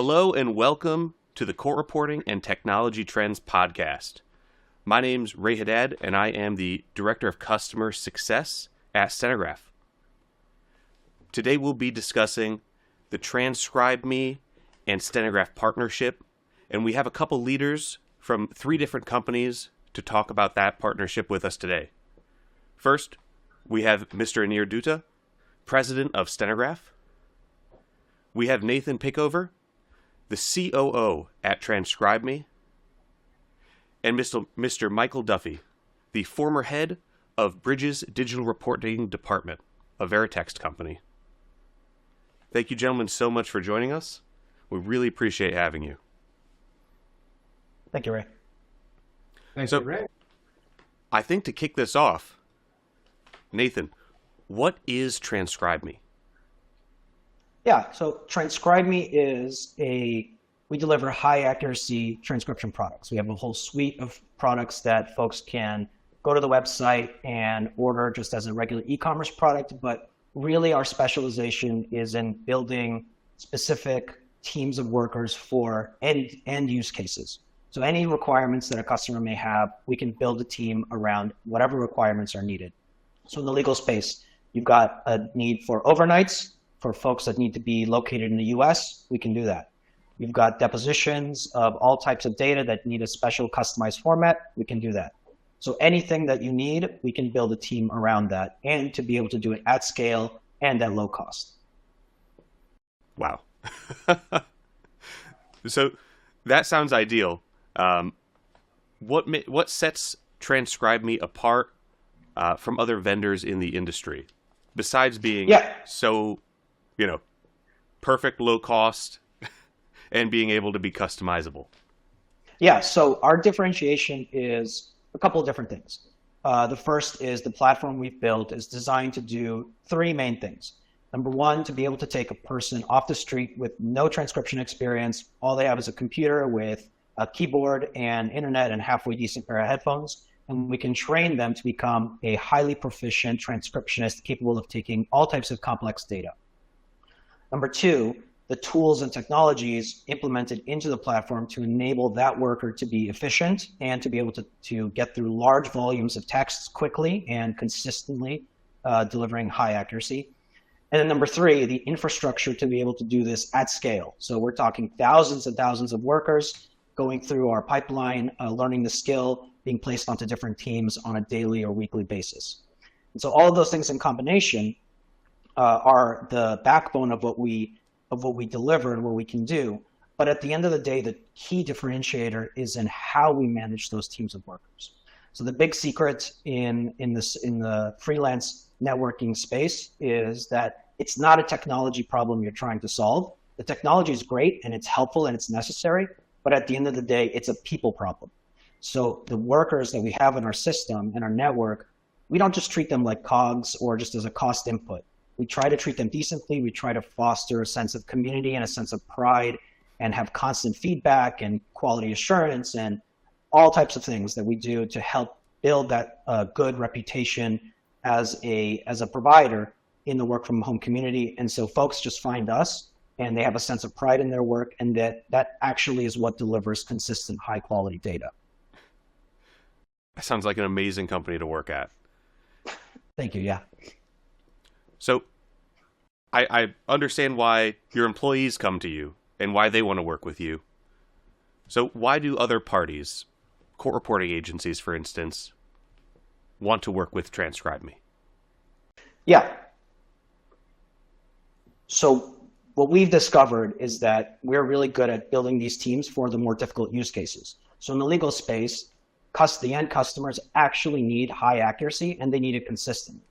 Hello and welcome to the Court Reporting and Technology Trends podcast. My name's Ray Haddad, and I am the Director of Customer Success at Stenograph. Today we'll be discussing the TranscribeMe and Stenograph partnership, and we have a couple leaders from 3 different companies to talk about that partnership with us today. First, we have Mr. Anir Dutta, President of Stenograph. We have Nathan Pickover, the COO at TranscribeMe, and Mr. Michael Duffy, the former head of Bridges Digital Reporting Department, a Veritext company. Thank you, gentlemen, so much for joining us. We really appreciate having you. Thank you, Ray. Thank you, Ray. I think to kick this off, Nathan, what is TranscribeMe? Yeah, so TranscribeMe is we deliver high accuracy transcription products. We have a whole suite of products that folks can go to the website and order just as a regular e-commerce product, but really our specialization is in building specific teams of workers for end use cases. So any requirements that a customer may have, we can build a team around whatever requirements are needed. So in the legal space, you've got a need for overnights. For folks that need to be located in the US, we can do that. You've got depositions of all types of data that need a special customized format, we can do that. So anything that you need, we can build a team around that and to be able to do it at scale and at low cost. Wow. So that sounds ideal. What sets TranscribeMe apart from other vendors in the industry, besides being so, perfect, low cost, and being able to be customizable? Yeah, so our differentiation is a couple of different things. The first is the platform we've built is designed to do 3 main things. Number 1, to be able to take a person off the street with no transcription experience. All they have is a computer with a keyboard and internet and halfway decent pair of headphones. And we can train them to become a highly proficient transcriptionist capable of taking all types of complex data. Number 2, the tools and technologies implemented into the platform to enable that worker to be efficient and to be able to get through large volumes of texts quickly and consistently, delivering high accuracy. And then number 3, the infrastructure to be able to do this at scale. So we're talking thousands and thousands of workers going through our pipeline, learning the skill, being placed onto different teams on a daily or weekly basis. And so all of those things in combination are the backbone of what we deliver and what we can do. But at the end of the day, the key differentiator is in how we manage those teams of workers. So the big secret in the freelance networking space is that it's not a technology problem you're trying to solve. The technology is great and it's helpful and it's necessary, but at the end of the day, it's a people problem. So the workers that we have in our system and our network, we don't just treat them like cogs or just as a cost input. We try to treat them decently. We try to foster a sense of community and a sense of pride and have constant feedback and quality assurance and all types of things that we do to help build that good reputation as a provider in the work from home community. And so folks just find us and they have a sense of pride in their work, and that actually is what delivers consistent high quality data. That sounds like an amazing company to work at. Thank you. Yeah. So I understand why your employees come to you and why they want to work with you. So why do other parties, court reporting agencies, for instance, want to work with TranscribeMe? Yeah. So what we've discovered is that we're really good at building these teams for the more difficult use cases. So in the legal space, the end customers actually need high accuracy and they need it consistent.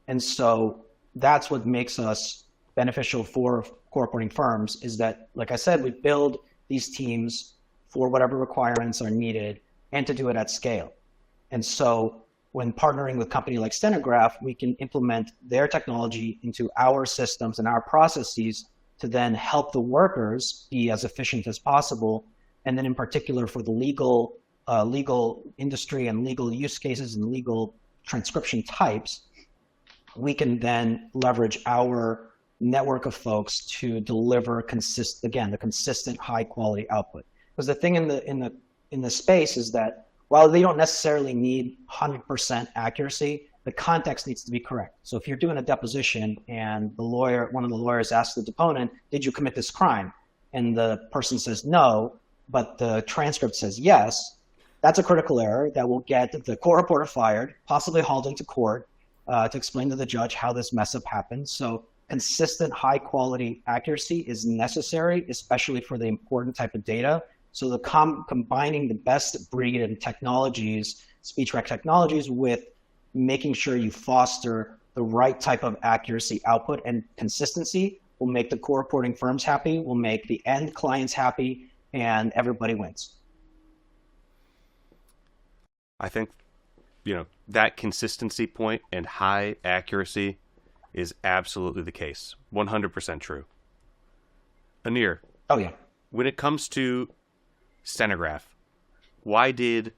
And so that's what makes us beneficial for court reporting firms is that, like I said, we build these teams for whatever requirements are needed and to do it at scale. And so when partnering with a company like Stenograph, we can implement their technology into our systems and our processes to then help the workers be as efficient as possible. And then in particular for the legal industry and legal use cases and legal transcription types, we can then leverage our network of folks to deliver the consistent high quality output. Because the thing in the space is that while they don't necessarily need 100% accuracy, the context needs to be correct. So if you're doing a deposition and one of the lawyers asks the deponent, "Did you commit this crime?" and the person says no, but the transcript says yes, that's a critical error that will get the court reporter fired, possibly hauled into court to explain to the judge how this mess up happened. So consistent high quality accuracy is necessary, especially for the important type of data. So the combining the best breed and technologies, speech rec technologies, with making sure you foster the right type of accuracy output and consistency will make the core reporting firms happy, will make the end clients happy, and everybody wins. I think, that consistency point and high accuracy is absolutely the case. 100% true. Anir. Oh, yeah. When it comes to Stenograph, why did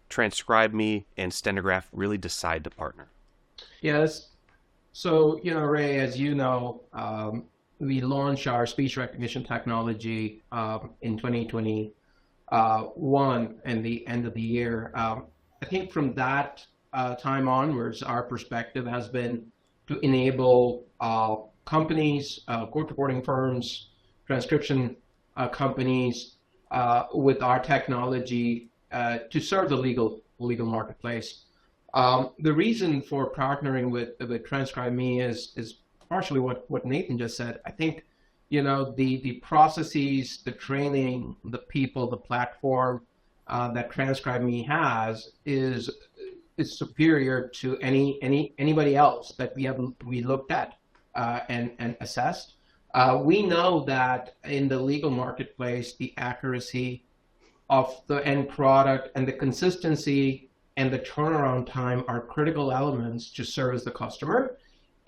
TranscribeMe and Stenograph really decide to partner? Yes. So, Ray, as you know, we launched our speech recognition technology in 2021 and the end of the year. I think from that time onwards, our perspective has been to enable companies, court reporting firms, transcription companies with our technology to serve the legal marketplace. The reason for partnering with TranscribeMe is partially what Nathan just said. I think, the processes, the training, the people, the platform that TranscribeMe has is superior to anybody else that we looked at and assessed. We know that in the legal marketplace, the accuracy of the end product and the consistency and the turnaround time are critical elements to service the customer.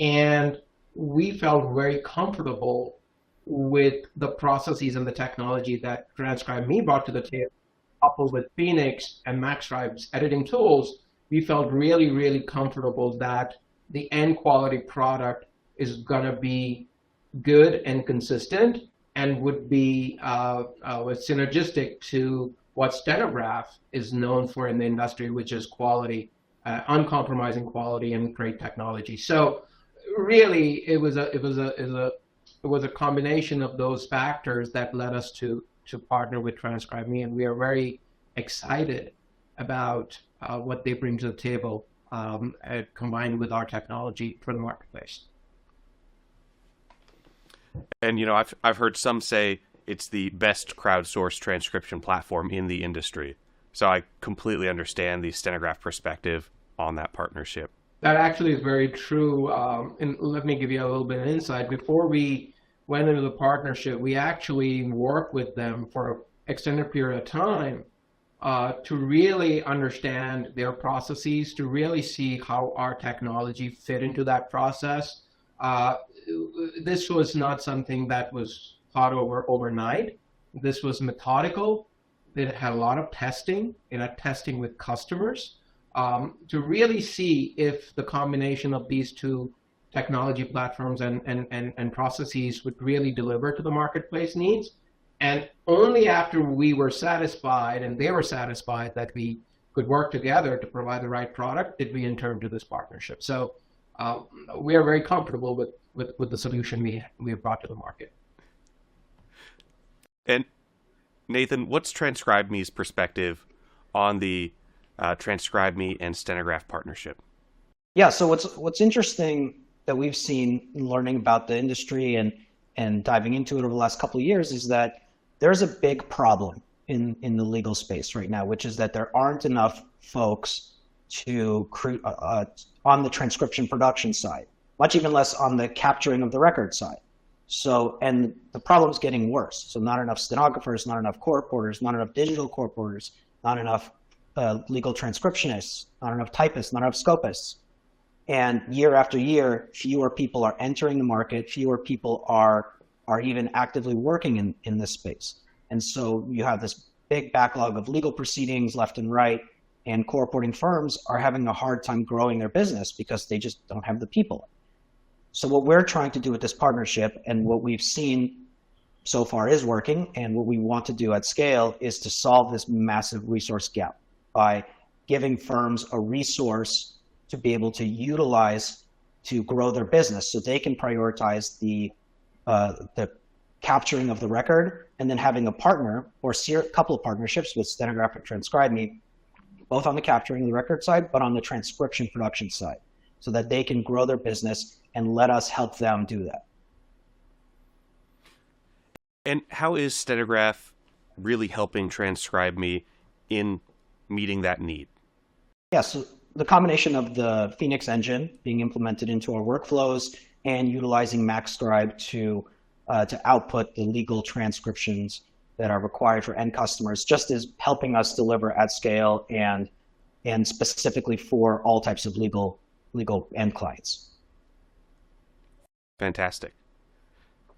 And we felt very comfortable with the processes and the technology that TranscribeMe brought to the table, coupled with Phoenix and MaxStribe's editing tools. We felt really, really comfortable that the end quality product is going to be good and consistent and would be synergistic to what Stenograph is known for in the industry, which is quality, uncompromising quality and great technology. So really, it was a combination of those factors that led us to partner with TranscribeMe, and we are very excited about what they bring to the table combined with our technology for the marketplace. And I've heard some say it's the best crowdsourced transcription platform in the industry. So I completely understand the Stenograph perspective on that partnership. That actually is very true. And let me give you a little bit of insight. Before we went into the partnership, we actually worked with them for an extended period of time to really understand their processes, to really see how our technology fit into that process. This was not something that was thought over overnight. This was methodical. It had a lot of testing. It had testing with customers to really see if the combination of these two technology platforms and processes would really deliver to the marketplace needs. And only after we were satisfied and they were satisfied that we could work together to provide the right product did we enter into this partnership. So we are very comfortable with the solution we have brought to the market. And Nathan, what's TranscribeMe's perspective on the TranscribeMe and Stenograph partnership? Yeah, so what's interesting that we've seen in learning about the industry and diving into it over the last couple of years is that there's a big problem in the legal space right now, which is that there aren't enough folks to on the transcription production side, much even less on the capturing of the record side. So, and the problem's getting worse. So not enough stenographers, not enough court reporters, not enough digital court reporters, not enough legal transcriptionists, not enough typists, not enough scopists. And year after year, fewer people are entering the market, fewer people are even actively working in this space. And so you have this big backlog of legal proceedings left and right, and court reporting firms are having a hard time growing their business because they just don't have the people. So what we're trying to do with this partnership and what we've seen so far is working, and what we want to do at scale is to solve this massive resource gap by giving firms a resource to be able to utilize to grow their business, so they can prioritize the capturing of the record, and then having a partner or a couple of partnerships with Stenograph and TranscribeMe, both on the capturing the record side, but on the transcription production side, so that they can grow their business and let us help them do that. And how is Stenograph really helping TranscribeMe in meeting that need? Yeah, so the combination of the Phoenix engine being implemented into our workflows and utilizing MaxScribe to output the legal transcriptions that are required for end customers just is helping us deliver at scale and specifically for all types of legal end clients. Fantastic.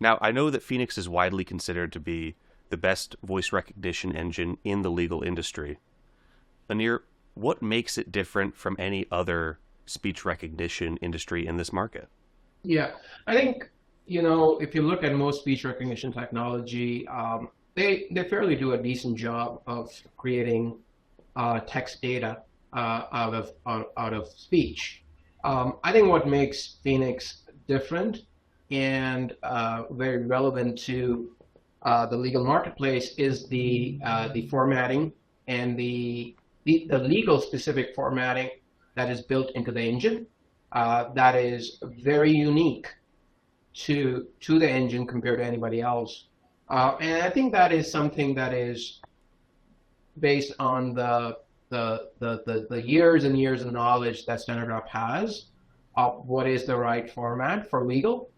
Now, I know that Phoenix is widely considered to be the best voice recognition engine in the legal industry. Anir, what makes it different from any other speech recognition industry in this market? Yeah, I think, if you look at most speech recognition technology, they fairly do a decent job of creating text data out of speech. I think what makes Phoenix different and very relevant to the legal marketplace is the formatting and the legal specific formatting that is built into the engine. That is very unique to the engine compared to anybody else. And I think that is something that is based on the years and years of knowledge that Stenograph has of what is the right format for legal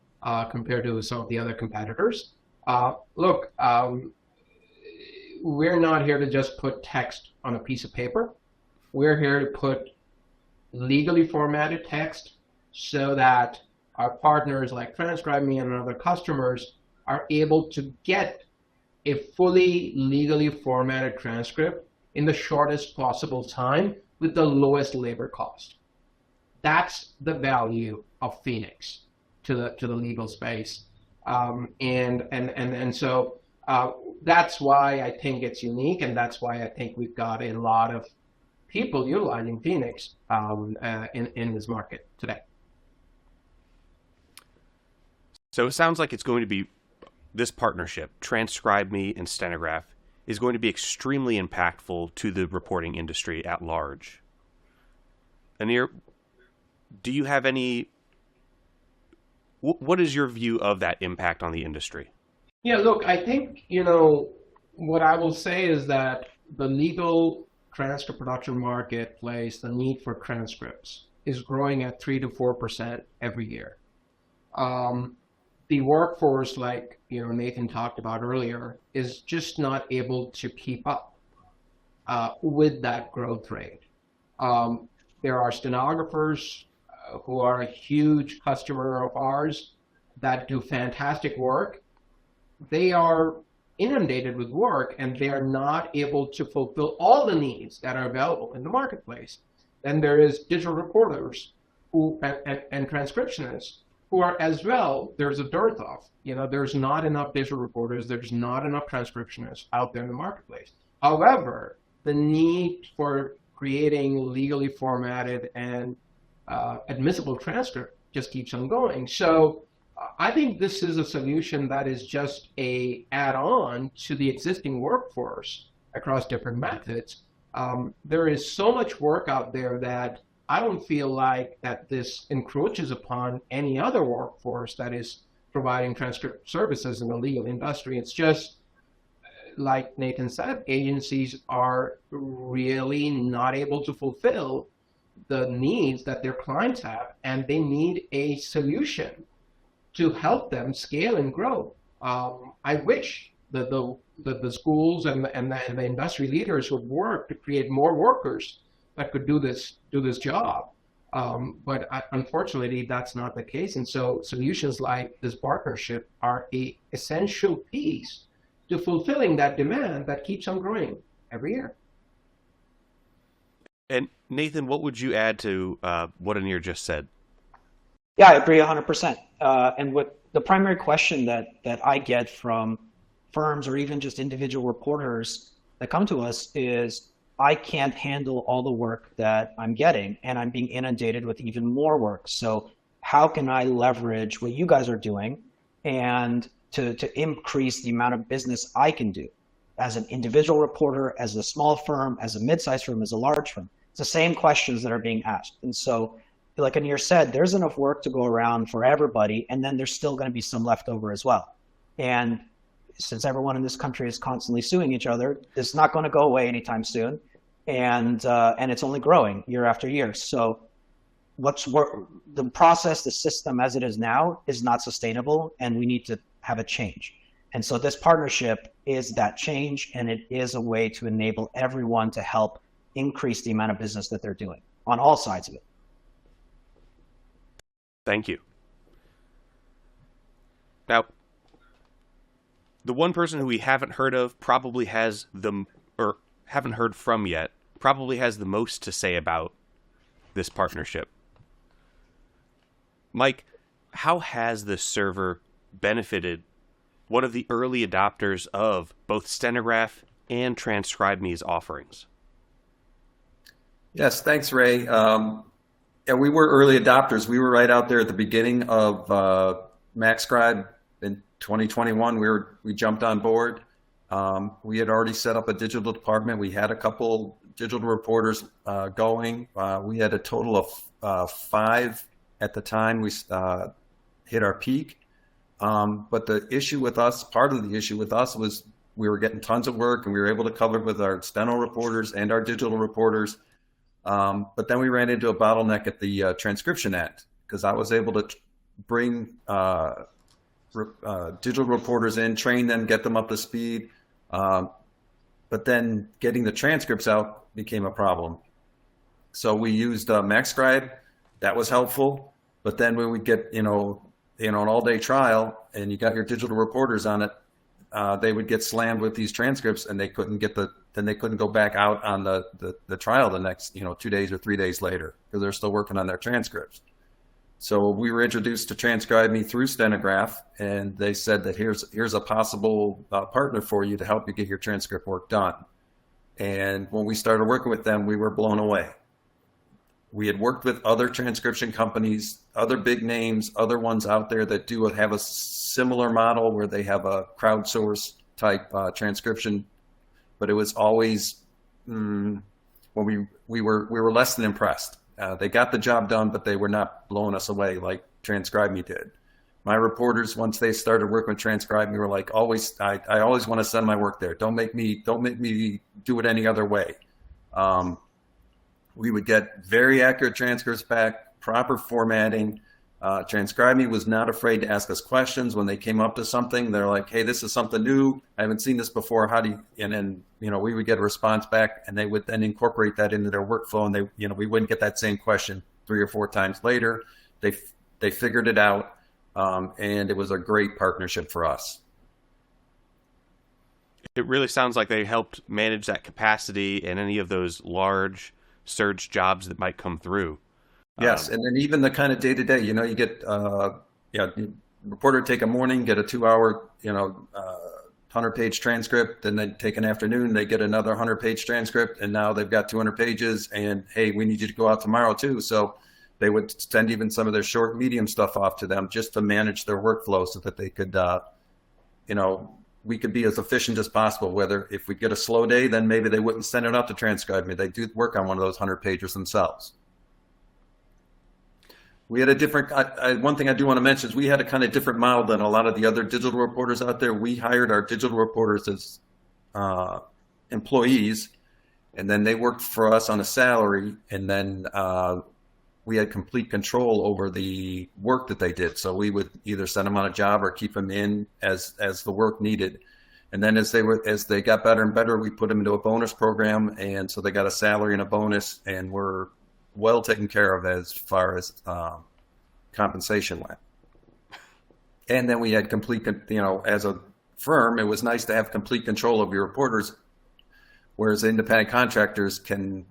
compared to some of the other competitors. Look, we're not here to just put text on a piece of paper. We're here to put legally formatted text so that our partners like TranscribeMe and other customers are able to get a fully legally formatted transcript in the shortest possible time with the lowest labor cost. That's the value of Phoenix to the legal space, and so that's why I think it's unique, and that's why I think we've got a lot of people utilizing Phoenix in this market today. So it sounds like it's going to be this partnership, TranscribeMe and Stenograph, is going to be extremely impactful to the reporting industry at large. Anir, do you have any? What is your view of that impact on the industry? Yeah, look, I think, what I will say is that the legal transcript production marketplace, the need for transcripts is growing at 3 to 4% every year. The workforce, like Nathan talked about earlier, is just not able to keep up with that growth rate. There are stenographers who are a huge customer of ours that do fantastic work. They are inundated with work and they are not able to fulfill all the needs that are available in the marketplace. Then there is digital reporters and transcriptionists who are as well, there's a dearth of. There's not enough digital reporters, there's not enough transcriptionists out there in the marketplace. However, the need for creating legally formatted and admissible transcript just keeps on going. So I think this is a solution that is just a add-on to the existing workforce across different methods. There is so much work out there that I don't feel like that this encroaches upon any other workforce that is providing transcript services in the legal industry. It's just, like Nathan said, agencies are really not able to fulfill the needs that their clients have, and they need a solution to help them scale and grow. I wish that the schools and the industry leaders would work to create more workers that could do this job. But unfortunately, that's not the case. And so solutions like this partnership are an essential piece to fulfilling that demand that keeps on growing every year. And Nathan, what would you add to what Anir just said? Yeah, I agree 100%. And what the primary question that I get from firms or even just individual reporters that come to us is, I can't handle all the work that I'm getting, and I'm being inundated with even more work. So how can I leverage what you guys are doing and to increase the amount of business I can do as an individual reporter, as a small firm, as a mid-sized firm, as a large firm? It's the same questions that are being asked. And so like Anir said, there's enough work to go around for everybody, and then there's still going to be some left over as well. And since everyone in this country is constantly suing each other, it's not going to go away anytime soon, and it's only growing year after year. So the process, the system as it is now, is not sustainable, and we need to have a change. And so this partnership is that change, and it is a way to enable everyone to help increase the amount of business that they're doing on all sides of it. Thank you. Now, the one person who we haven't heard of probably has or haven't heard from yet, probably has the most to say about this partnership. Mike, how has this server benefited one of the early adopters of both Stenograph and TranscribeMe's offerings? Yes, thanks, Ray. Yeah, we were early adopters. We were right out there at the beginning of MaxScribe in 2021. We jumped on board. We had already set up a digital department. We had a couple digital reporters going. We had a total of 5 at the time we hit our peak. But the issue with us, part of the issue with us, was we were getting tons of work, and we were able to cover it with our steno reporters and our digital reporters. But then we ran into a bottleneck at the transcription end, because I was able to bring digital reporters in, train them, get them up to speed. But then getting the transcripts out became a problem. So we used MaxScribe. That was helpful. But then when we get, an all-day trial and you got your digital reporters on it, they would get slammed with these transcripts, and they couldn't go back out on the trial the next 2 days or 3 days later, because they're still working on their transcripts. So we were introduced to TranscribeMe through Stenograph, and they said that here's a possible partner for you to help you get your transcript work done. And when we started working with them, we were blown away. We had worked with other transcription companies, other big names, other ones out there that have a similar model where they have a crowdsource type transcription, but it was always we were less than impressed. They got the job done, but they were not blowing us away like TranscribeMe did. My reporters, once they started working with TranscribeMe, were like, I always want to send my work there. Don't make me do it any other way. We would get very accurate transcripts back, proper formatting. TranscribeMe was not afraid to ask us questions when they came up to something. They're like, hey, this is something new. I haven't seen this before. How do you, and then, we would get a response back, and they would then incorporate that into their workflow, and we wouldn't get that same question 3 or 4 times later. They figured it out, and it was a great partnership for us. It really sounds like they helped manage that capacity and any of those large surge jobs that might come through. Yes, and then even the kind of day-to-day, you get reporter take a morning, get a 2-hour, 100-page transcript, then they take an afternoon, they get another 100-page transcript, and now they've got 200 pages, and hey, we need you to go out tomorrow too. So they would send even some of their short, medium stuff off to them just to manage their workflow so that they could, we could be as efficient as possible. Whether if we get a slow day, then maybe they wouldn't send it out to TranscribeMe. They do work on one of those 100-pagers themselves. We had a different, one thing I do want to mention is we had a kind of different model than a lot of the other digital reporters out there. We hired our digital reporters as employees, and then they worked for us on a salary, and then we had complete control over the work that they did. So we would either send them on a job or keep them in as the work needed. And then as they got better and better, we put them into a bonus program, and so they got a salary and a bonus, and were well taken care of as far as compensation went. And then we had complete, as a firm, it was nice to have complete control of your reporters, whereas independent contractors can,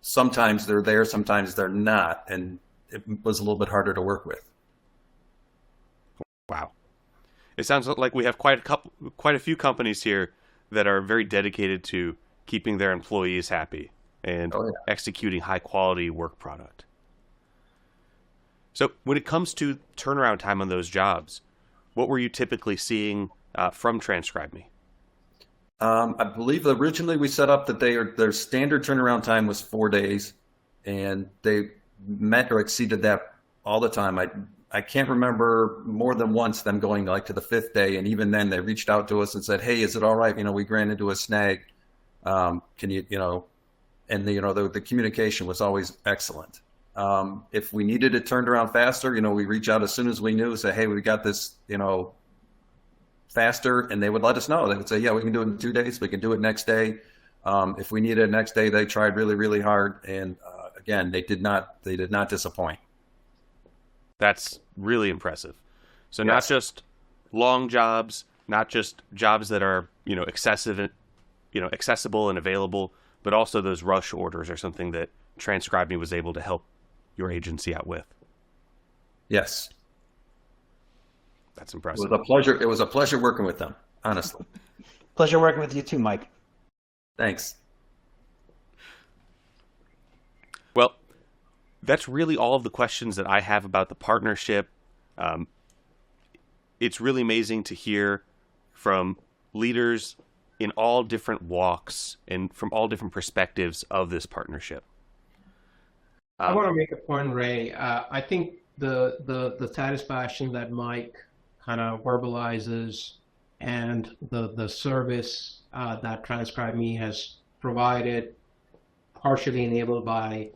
sometimes they're there, sometimes they're not. And it was a little bit harder to work with. Wow. It sounds like we have quite a few companies here that are very dedicated to keeping their employees happy and executing high quality work product. So when it comes to turnaround time on those jobs, what were you typically seeing from TranscribeMe? I believe originally we set up that their standard turnaround time was 4 days, and they met or exceeded that all the time. I can't remember more than once them going like to the 5th day, and even then they reached out to us and said, "Hey, is it all right? We ran into a snag. Can you, and the communication was always excellent. If we needed it turned around faster, we reach out as soon as we knew, say, "Hey, we got this, faster," and they would let us know. They would say, "Yeah, we can do it in 2 days. We can do it next day." If we needed it next day, they tried really, really hard, and again, they did not disappoint. That's really impressive. So Yes. Not just long jobs, not just jobs that are, accessible and available, but also those rush orders are something that TranscribeMe was able to help your agency out with. Yes. That's impressive. It was a pleasure working with them, honestly. Pleasure working with you too, Mike. Thanks. Well, that's really all of the questions that I have about the partnership. It's really amazing to hear from leaders in all different walks and from all different perspectives of this partnership. I want to make a point, Ray. I think the satisfaction that Mike kind of verbalizes and the service that TranscribeMe has provided, partially enabled by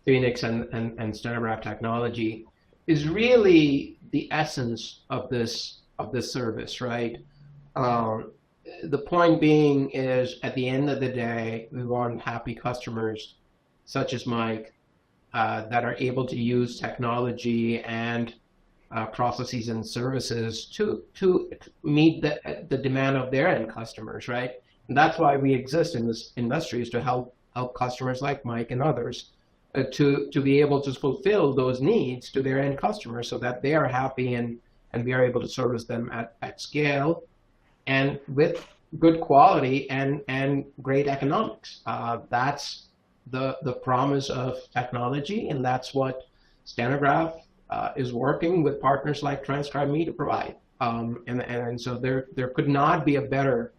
Phoenix and Stenograph technology, is really the essence of this service, right? The point being is, at the end of the day, we want happy customers such as Mike that are able to use technology and processes and services to meet the demand of their end customers, right? And that's why we exist in this industry, is to help customers like Mike and others to be able to fulfill those needs to their end customers, so that they are happy and we are able to service them at scale and with good quality and great economics. That's the promise of technology, and that's what Stenograph is working with partners like TranscribeMe to provide. And so there could not be a better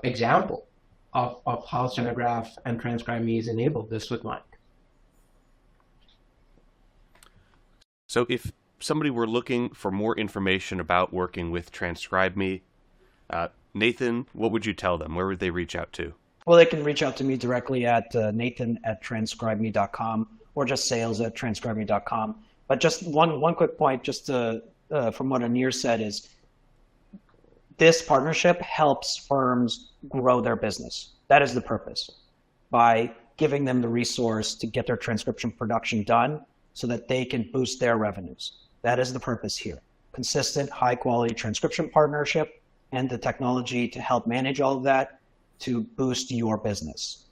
example of how Stenograph and TranscribeMe has enabled this with Mike. So if somebody were looking for more information about working with TranscribeMe, Nathan, what would you tell them? Where would they reach out to? Well, they can reach out to me directly at nathan@transcribeme.com or just sales@transcribeme.com. But just one quick point, just from what Anir said, is this partnership helps firms grow their business. That is the purpose, by giving them the resource to get their transcription production done so that they can boost their revenues. That is the purpose here. Consistent, high quality transcription partnership and the technology to help manage all of that to boost your business.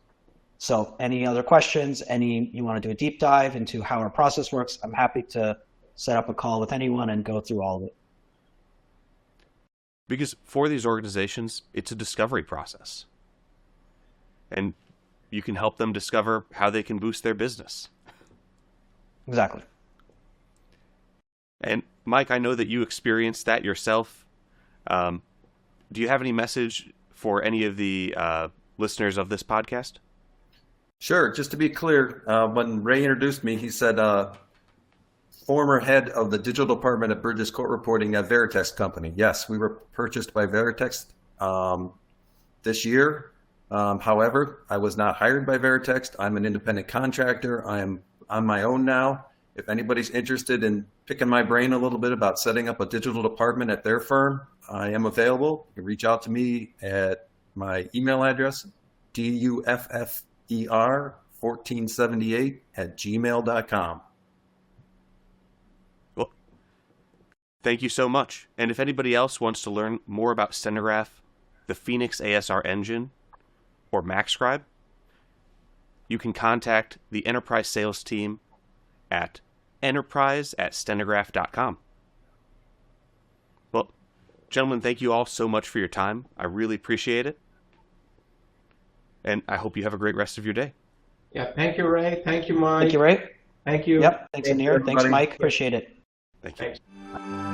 So any other questions, you want to do a deep dive into how our process works, I'm happy to set up a call with anyone and go through all of it. Because for these organizations, it's a discovery process. And you can help them discover how they can boost their business. Exactly. And Mike, I know that you experienced that yourself. Do you have any message for any of the listeners of this podcast? Sure. Just to be clear, when Ray introduced me, he said, former head of the digital department at Burgess Court Reporting at Veritext Company. Yes, we were purchased by Veritext this year. However, I was not hired by Veritext. I'm an independent contractor. I am on my own now. If anybody's interested in picking my brain a little bit about setting up a digital department at their firm, I am available. You can reach out to me at my email address, duffer1478@gmail.com. Well, thank you so much. And if anybody else wants to learn more about Stenograph, the Phoenix ASR engine, or MaxScribe, you can contact the enterprise sales team at enterprise@stenograph.com. Well, gentlemen, thank you all so much for your time. I really appreciate it. And I hope you have a great rest of your day. Yeah, thank you, Ray. Thank you, Mike. Thank you, Ray. Thank you. Yep. Thanks, Thank you, Anir. Thanks, everybody. Mike. Appreciate it. Thank you. Thanks.